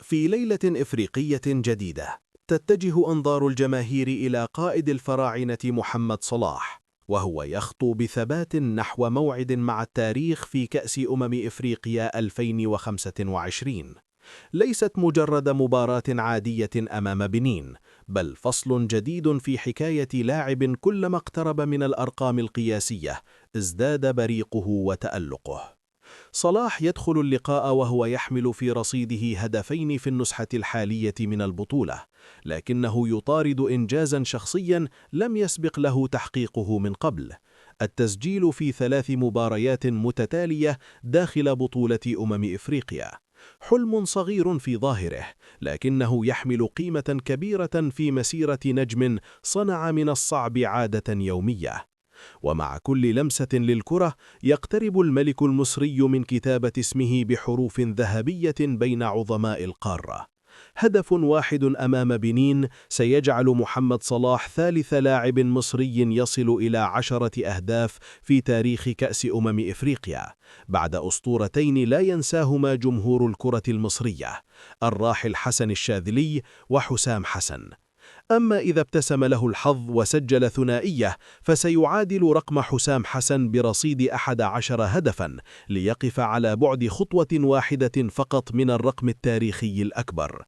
في ليلة إفريقية جديدة، تتجه أنظار الجماهير إلى قائد الفراعنة محمد صلاح، وهو يخطو بثبات نحو موعد مع التاريخ في كأس إفريقيا 2025. ليست مجرد مباراة عادية أمام بنين، بل فصل جديد في حكاية لاعب كلما اقترب من الأرقام القياسية ازداد بريقه وتألقه. صلاح يدخل اللقاء وهو يحمل في رصيده هدفين في النسخة الحالية من البطولة، لكنه يطارد إنجازا شخصيا لم يسبق له تحقيقه من قبل: التسجيل في 3 مباريات متتالية داخل بطولة إفريقيا. حلم صغير في ظاهره، لكنه يحمل قيمة كبيرة في مسيرة نجم صنع من الصعب عادة يومية. ومع كل لمسة للكرة يقترب الملك المصري من كتابة اسمه بحروف ذهبية بين عظماء القارة. هدف واحد أمام بنين سيجعل محمد صلاح ثالث لاعب مصري يصل إلى 10 أهداف في تاريخ كأس إفريقيا، بعد أسطورتين لا ينساهما جمهور الكرة المصرية: الراحل حسن الشاذلي وحسام حسن. أما إذا ابتسم له الحظ وسجل ثنائية، فسيعادل رقم حسام حسن برصيد 11 هدفاً، ليقف على بعد خطوة واحدة فقط من الرقم التاريخي الأكبر.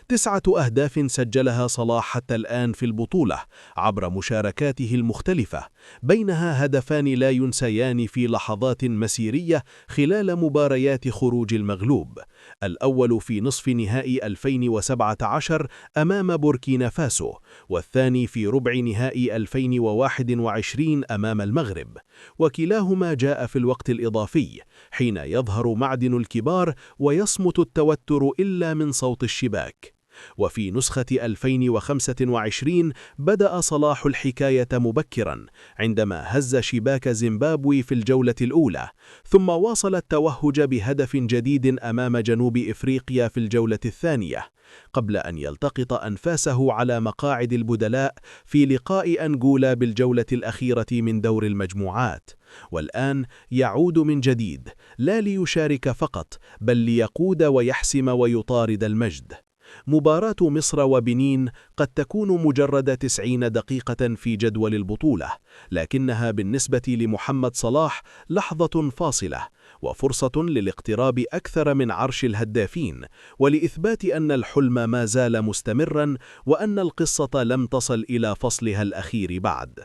9 أهداف سجلها صلاح حتى الآن في البطولة عبر مشاركاته المختلفة، بينها هدفان لا ينسيان في لحظات مسيرية خلال مباريات خروج المغلوب: الأول في نصف نهائي 2017 أمام بوركينا فاسو، والثاني في ربع نهائي 2021 أمام المغرب، وكلاهما جاء في الوقت الإضافي، حين يظهر معدن الكبار ويصمت التوتر إلا من صوت الشباك. وفي نسخة 2025 بدأ صلاح الحكاية مبكراً عندما هز شباك زيمبابوي في الجولة الأولى، ثم واصل التوهج بهدف جديد أمام جنوب إفريقيا في الجولة الثانية، قبل أن يلتقط أنفاسه على مقاعد البدلاء في لقاء أنغولا بالجولة الأخيرة من دور المجموعات. والآن يعود من جديد، لا ليشارك فقط، بل ليقود ويحسم ويطارد المجد. مباراة مصر وبنين قد تكون مجرد 90 دقيقة في جدول البطولة، لكنها بالنسبة لمحمد صلاح لحظة فاصلة، وفرصة للاقتراب أكثر من عرش الهدافين، ولإثبات أن الحلم ما زال مستمرا، وأن القصة لم تصل إلى فصلها الأخير بعد.